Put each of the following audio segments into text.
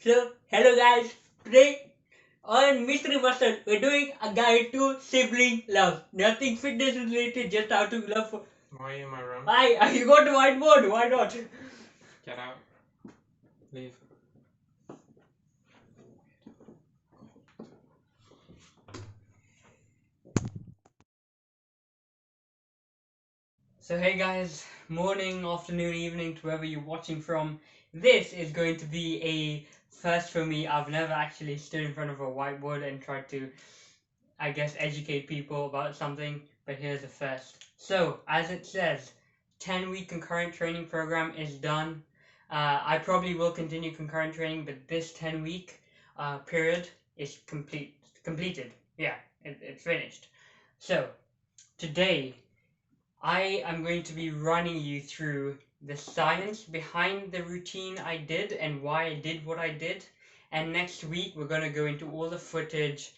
So, hello guys. Today on Mystery Mustard, we're doing a guide to sibling love. Nothing fitness related, just how to love. Why am I wrong? Why? You got the whiteboard. Why not? Get out. Leave. So, hey guys, morning, afternoon, evening, to wherever you're watching from. This is going to be a first for me. I've never actually stood in front of a whiteboard and tried to, I guess, educate people about something, but here's the first. So, as it says, 10-week concurrent training program is done. I probably will continue concurrent training, but this 10-week period is completed. Yeah, it's finished. So, today I am going to be running you through the science behind the routine I did and why I did what I did. And next week, we're going to go into all the footage,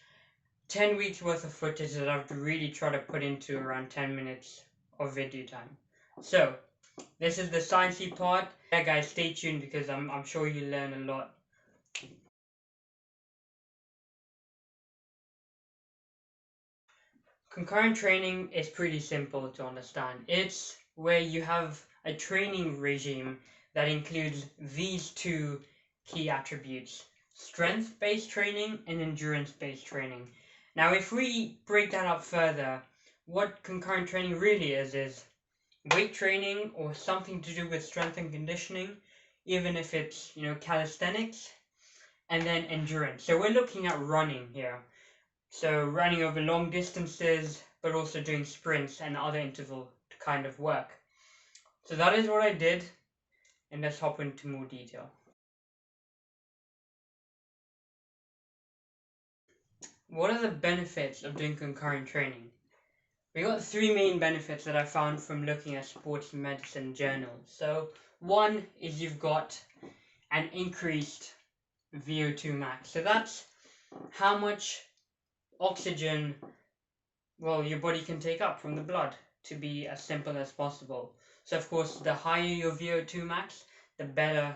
10 weeks worth of footage that I've really tried to put into around 10 minutes of video time. So, this is the sciencey part. Yeah, guys, stay tuned because I'm sure you'll learn a lot. Concurrent training is pretty simple to understand. It's where you have a training regime that includes these two key attributes: strength-based training and endurance-based training. Now, if we break that up further, what concurrent training really is weight training or something to do with strength and conditioning, even if it's, calisthenics, and then endurance. So we're looking at running here. So running over long distances, but also doing sprints and other interval kind of work. So that is what I did, and let's hop into more detail. What are the benefits of doing concurrent training? We got three main benefits that I found from looking at sports medicine journals. So one is you've got an increased VO2 max. So that's how much oxygen, your body can take up from the blood, to be as simple as possible. So of course, the higher your VO2 max, the better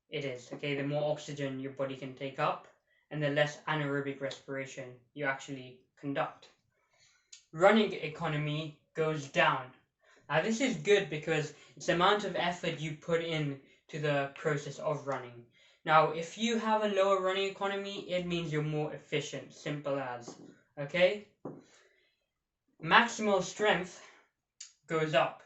it is. Okay, the more oxygen your body can take up, and the less anaerobic respiration you actually conduct. Running economy goes down. Now this is good because it's the amount of effort you put in to the process of running. Now, if you have a lower running economy, it means you're more efficient. Simple as. Okay? Maximal strength goes up.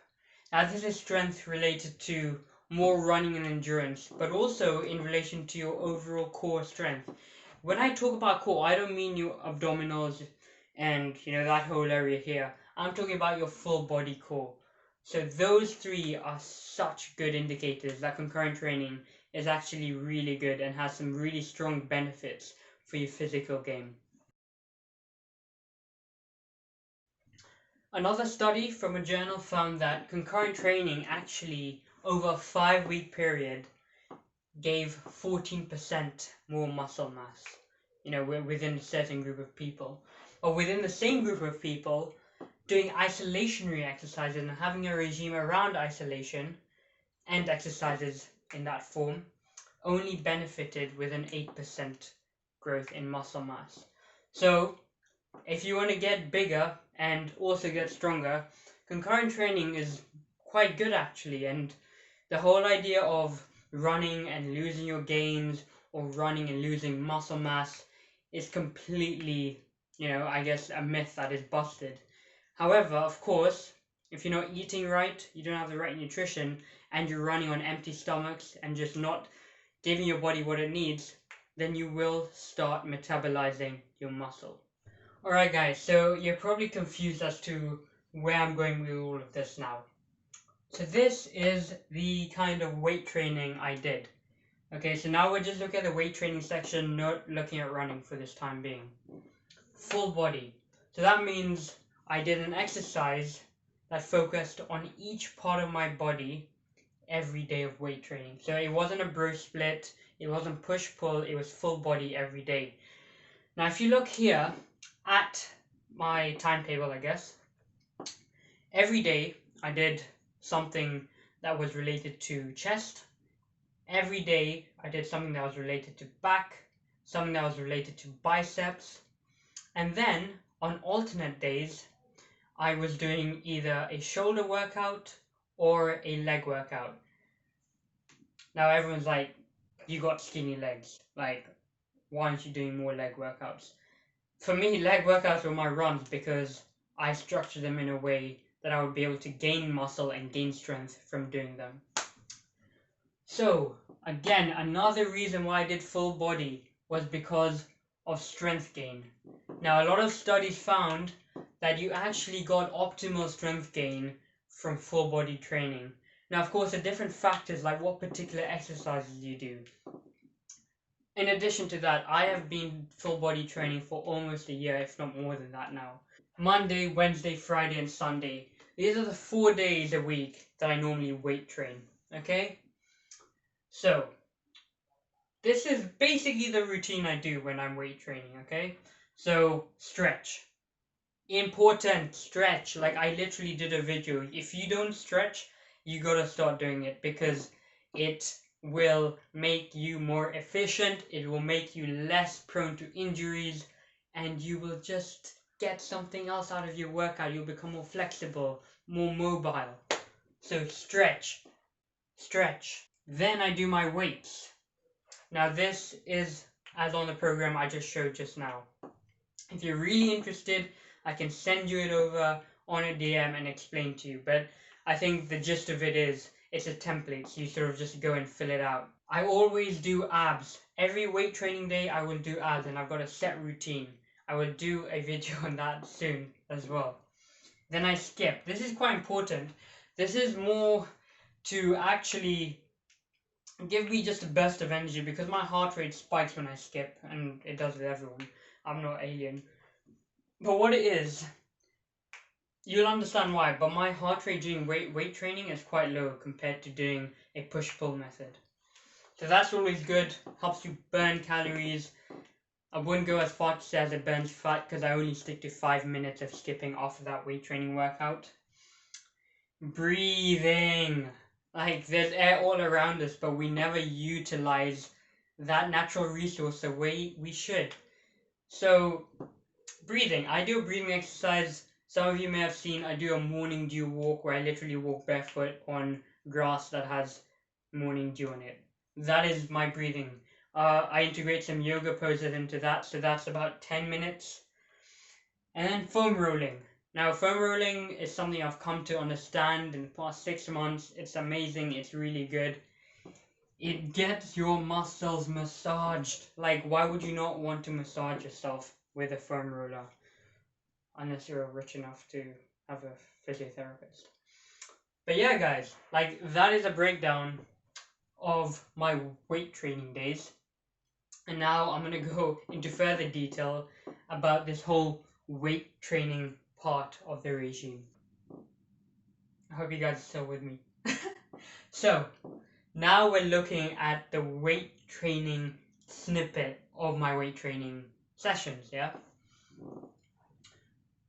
Now, this is strength related to more running and endurance, but also in relation to your overall core strength. When I talk about core, I don't mean your abdominals and that whole area here. I'm talking about your full body core. So those three are such good indicators that concurrent training is actually really good and has some really strong benefits for your physical game. Another study from a journal found that concurrent training actually, over a 5-week period, gave 14% more muscle mass, within a certain group of people. Or within the same group of people, doing isolationary exercises and having a regime around isolation and exercises in that form only benefited with an 8% growth in muscle mass. So, if you want to get bigger and also get stronger, concurrent training is quite good actually. And the whole idea of running and losing your gains, or running and losing muscle mass, is completely, I guess, a myth that is busted. However, of course, if you're not eating right, you don't have the right nutrition, and you're running on empty stomachs and just not giving your body what it needs, then you will start metabolizing your muscle. Alright guys, so you're probably confused as to where I'm going with all of this now. So this is the kind of weight training I did. Okay, so now we're just looking at the weight training section, not looking at running for this time being. Full body. So that means I did an exercise that focused on each part of my body every day of weight training. So it wasn't a bro split, it wasn't push-pull, it was full body every day. Now if you look here at my timetable, I guess, every day I did something that was related to chest every day I did something that was related to back, something that was related to biceps, and then on alternate days I was doing either a shoulder workout or a leg workout. Now everyone's like, you got skinny legs, like why aren't you doing more leg workouts? For me, leg workouts were my runs because I structured them in a way that I would be able to gain muscle and gain strength from doing them. So, again, another reason why I did full body was because of strength gain. Now, a lot of studies found that you actually got optimal strength gain from full body training. Now, of course, there are different factors like what particular exercises you do. In addition to that, I have been full body training for almost a year, if not more than that now. Monday, Wednesday, Friday, and Sunday. These are the 4 days a week that I normally weight train. Okay? So, this is basically the routine I do when I'm weight training, okay? So, stretch. Important, stretch. Like, I literally did a video. If you don't stretch, you gotta start doing it because it will make you more efficient, it will make you less prone to injuries, and you will just get something else out of your workout. You'll become more flexible, more mobile. So, stretch. Stretch. Then I do my weights. Now this is as on the program I just showed just now. If you're really interested, I can send you it over on a DM and explain to you. But I think the gist of it is, it's a template, so you sort of just go and fill it out. I always do abs. Every weight training day I will do abs, and I've got a set routine. I will do a video on that soon as well. Then I skip. This is quite important. This is more to actually give me just a burst of energy because my heart rate spikes when I skip, and it does with everyone. I'm not alien. But what it is, you'll understand why, but my heart rate during weight training is quite low compared to doing a push-pull method. So that's always good, helps you burn calories. I wouldn't go as far to say as it burns fat because I only stick to 5 minutes of skipping after that weight training workout. Breathing. Like, there's air all around us, but we never utilize that natural resource the way we should. So, breathing. I do a breathing exercise. Some of you may have seen I do a morning dew walk where I literally walk barefoot on grass that has morning dew on it. That is my breathing. I integrate some yoga poses into that, so that's about 10 minutes. And then foam rolling. Now, foam rolling is something I've come to understand in the past 6 months. It's amazing. It's really good. It gets your muscles massaged. Like, why would you not want to massage yourself with a foam roller? Unless you're rich enough to have a physiotherapist. But yeah, guys, like, that is a breakdown of my weight training days. And now I'm going to go into further detail about this whole weight training part of the regime. I hope you guys are still with me. So, now we're looking at the weight training snippet of my weight training sessions, yeah?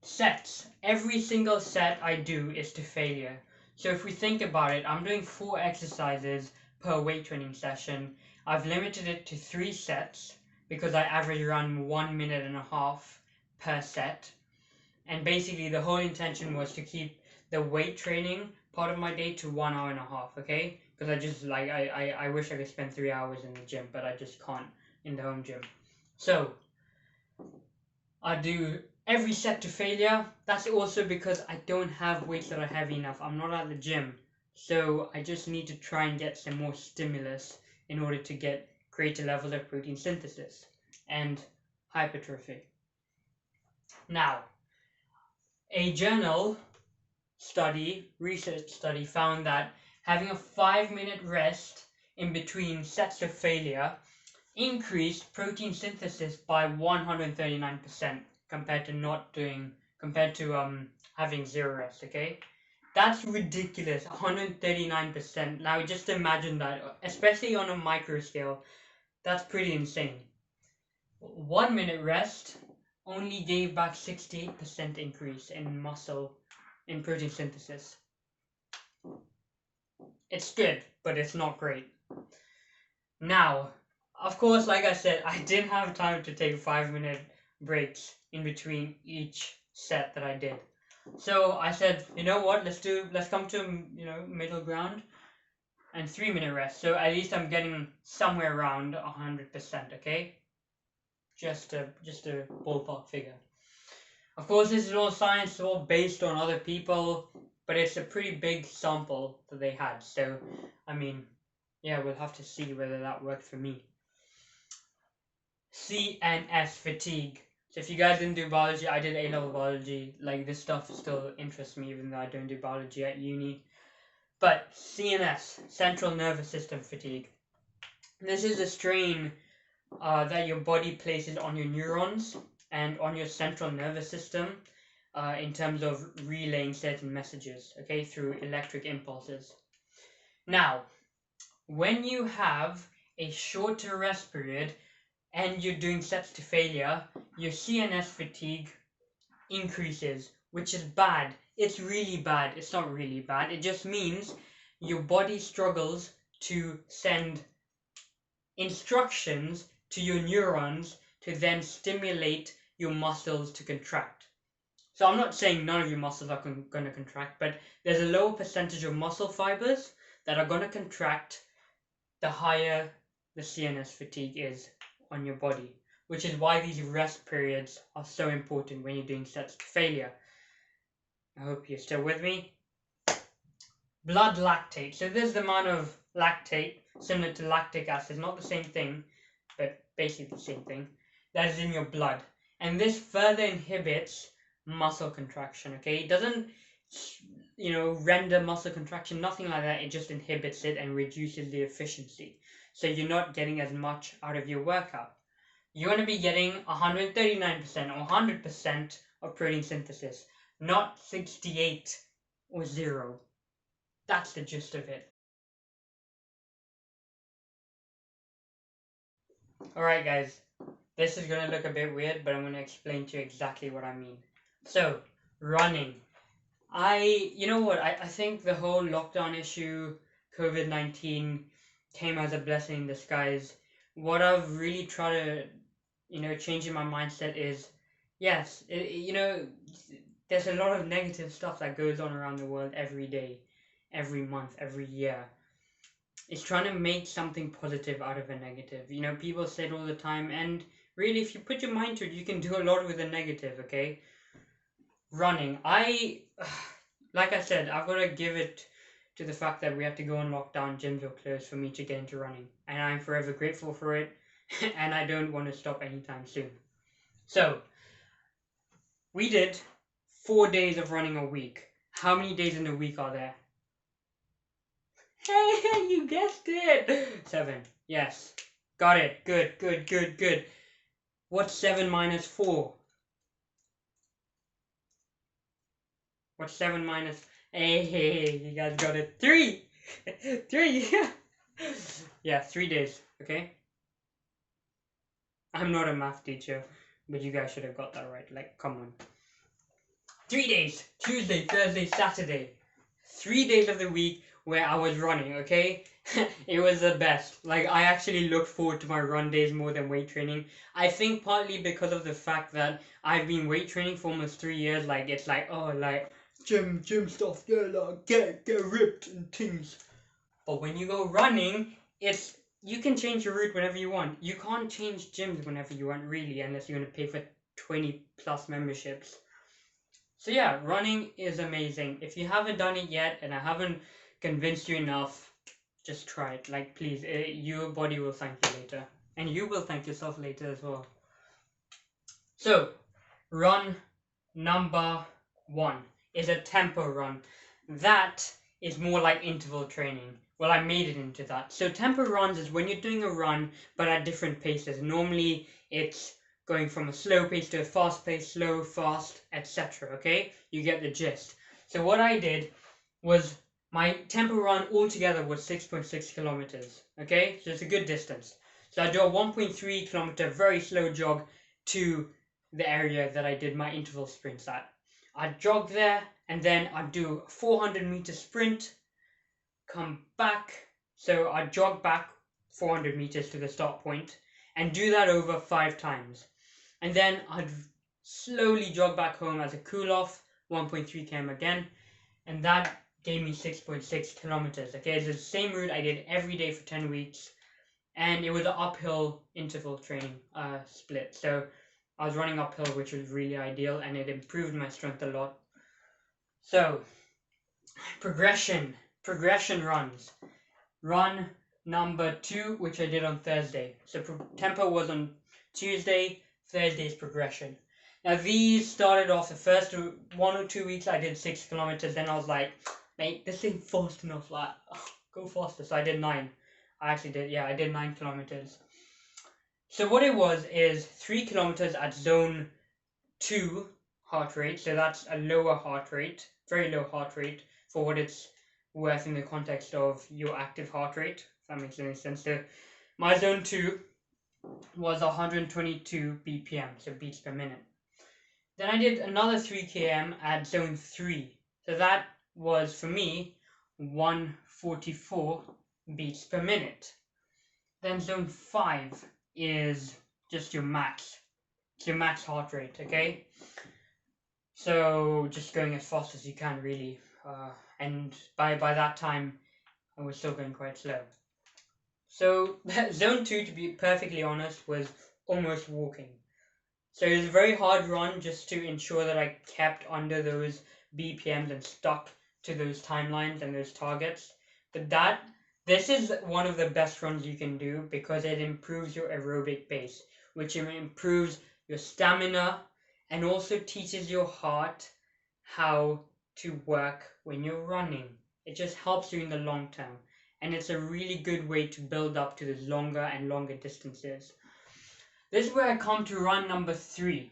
Sets. Every single set I do is to failure. So if we think about it, I'm doing 4 exercises per weight training session. I've limited it to 3 sets because I average around 1.5 minutes per set. And basically the whole intention was to keep the weight training part of my day to 1.5 hours, okay? Because I just like, I wish I could spend 3 hours in the gym, but I just can't in the home gym. So I do every set to failure. That's also because I don't have weights that are heavy enough. I'm not at the gym. So I just need to try and get some more stimulus in order to get greater levels of protein synthesis and hypertrophy. Now, a journal research study found that having a 5-minute rest in between sets of failure increased protein synthesis by 139% compared to having 0 rest, okay? That's ridiculous, 139%. Now just imagine that, especially on a micro scale, that's pretty insane. 1 minute rest only gave back 68% increase in protein synthesis. It's good, but it's not great. Now, of course, like I said, I didn't have time to take 5-minute breaks in between each set that I did. So I said, you know what, let's come to, middle ground and 3-minute rest. So at least I'm getting somewhere around 100%, okay? Just a ballpark figure. Of course, this is all science, it's all based on other people, but it's a pretty big sample that they had. So, I mean, yeah, we'll have to see whether that worked for me. CNS fatigue. So if you guys didn't do biology, I did A-level biology. Like, this stuff still interests me even though I don't do biology at uni. But CNS, central nervous system fatigue. This is a strain that your body places on your neurons and on your central nervous system in terms of relaying certain messages, okay, through electric impulses. Now, when you have a shorter rest period and you're doing sets to failure, your CNS fatigue increases, which is bad. It's really bad. It's not really bad. It just means your body struggles to send instructions to your neurons to then stimulate your muscles to contract. So I'm not saying none of your muscles are going to contract, but there's a lower percentage of muscle fibers that are going to contract the higher the CNS fatigue is on your body, which is why these rest periods are so important when you're doing sets to failure. I hope you're still with me. Blood lactate. So there's the amount of lactate, similar to lactic acid, not the same thing, but basically the same thing, that is in your blood. And this further inhibits muscle contraction, okay? It doesn't, render muscle contraction, nothing like that. It just inhibits it and reduces the efficiency. So you're not getting as much out of your workout. You're going to be getting 139% or 100% of protein synthesis, not 68 or 0. That's the gist of it. Alright guys, this is going to look a bit weird, but I'm going to explain to you exactly what I mean. So, running. You know what, I think the whole lockdown issue, COVID-19, came as a blessing in disguise. What I've really tried to, change in my mindset is, yes, there's a lot of negative stuff that goes on around the world every day, every month, every year. It's trying to make something positive out of a negative. People say it all the time, and really, if you put your mind to it, you can do a lot with a negative, okay? Running. Like I said, I've got to give it to the fact that we have to go on lockdown, gyms are closed for me to get into running. And I'm forever grateful for it, and I don't want to stop anytime soon. So, we did 4 days of running a week. How many days in a week are there? Hey, you guessed it! 7. Yes. Got it. Good. What's 7 minus 4? What's 7 minus... Hey, you guys got it. 3! 3, yeah! Yeah, 3 days, okay? I'm not a math teacher, but you guys should have got that right. Like, come on. 3 days! Tuesday, Thursday, Saturday. 3 days of the week where I was running, okay? It was the best. Like, I actually looked forward to my run days more than weight training. I think partly because of the fact that I've been weight training for almost 3 years. Like, it's like, oh, like, gym stuff, yeah, like, get ripped and things. But when you go running, you can change your route whenever you want. You can't change gyms whenever you want, really, unless you're going to pay for 20 plus memberships. So yeah, running is amazing. If you haven't done it yet and I haven't convinced you enough, just try it. Like, please, your body will thank you later. And you will thank yourself later as well. So, run number 1 is a tempo run. That is more like interval training. Well, I made it into that. So tempo runs is when you're doing a run, but at different paces. Normally, it's going from a slow pace to a fast pace, slow, fast, etc. Okay? You get the gist. So what I did was my tempo run altogether was 6.6 kilometers. Okay? So it's a good distance. So I do a 1.3 kilometer very slow jog to the area that I did my interval sprints at. I'd jog there, and then I'd do a 400 meter sprint, come back. So I'd jog back 400 meters to the start point, and do that over 5 times. And then I'd slowly jog back home as a cool off, 1.3 km again, and that gave me 6.6 kilometers. Okay, it's the same route I did every day for 10 weeks, and it was an uphill interval training split. So I was running uphill, which was really ideal, and it improved my strength a lot. So progression runs. Run number 2, which I did on Thursday. So tempo was on Tuesday, Thursday's progression. Now these started off the first 1 or 2 weeks I did 6 kilometers, then I was like, mate, this ain't fast enough, like, go faster. So I did 9. I did 9 kilometers. So what it was is 3 kilometers at zone 2 heart rate. So that's a lower heart rate, very low heart rate for what it's worth in the context of your active heart rate, if that makes any sense. So my zone 2 was 122 BPM, so beats per minute. Then I did another 3 km at zone 3. So that was, for me, 144 beats per minute. Then zone 5 is just your max. It's your max heart rate, okay? So just going as fast as you can, really. And by that time, I was still going quite slow. So zone 2, to be perfectly honest, was almost walking. So it was a very hard run just to ensure that I kept under those BPMs and stuck to those timelines and those targets. But this is one of the best runs you can do because it improves your aerobic pace, which improves your stamina and also teaches your heart how to work when you're running. It just helps you in the long term, and it's a really good way to build up to those longer and longer distances. This is where I come to run number 3,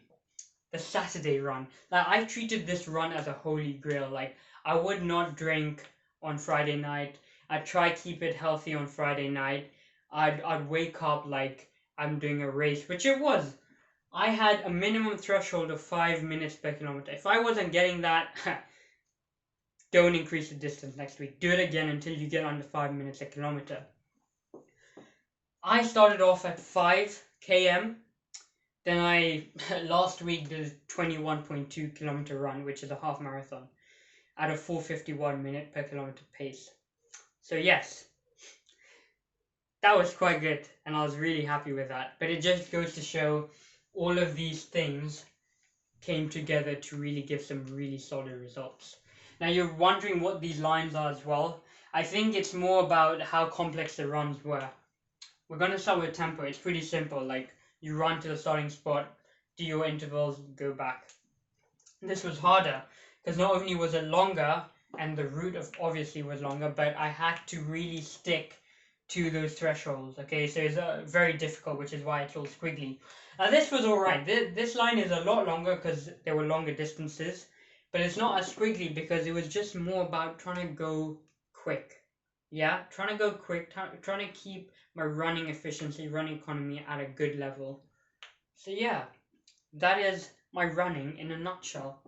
the Saturday run. Now, I've treated this run as a holy grail. Like, I would not drink on Friday night. I'd try keep it healthy on Friday night. I'd wake up like I'm doing a race, which it was. I had a minimum threshold of 5 minutes per kilometer. If I wasn't getting that, don't increase the distance next week. Do it again until you get under 5 minutes a kilometer. I started off at 5 km. Then I last week did a 21.2 kilometer run, which is a half marathon, at a 4:51 minute per kilometer pace. So yes, that was quite good, and I was really happy with that. But it just goes to show all of these things came together to really give some really solid results. Now you're wondering what these lines are as well. I think it's more about how complex the runs were. We're going to start with tempo. It's pretty simple. Like, you run to the starting spot, do your intervals, go back. This was harder because not only was it longer and the route obviously was longer, but I had to really stick to those thresholds. Okay, so it's very difficult, which is why it's all squiggly. Now this was alright. This line is a lot longer because there were longer distances, but it's not as squiggly because it was just more about trying to go quick. Yeah, trying to go quick, trying to keep my running efficiency, running economy at a good level. So yeah, that is my running in a nutshell.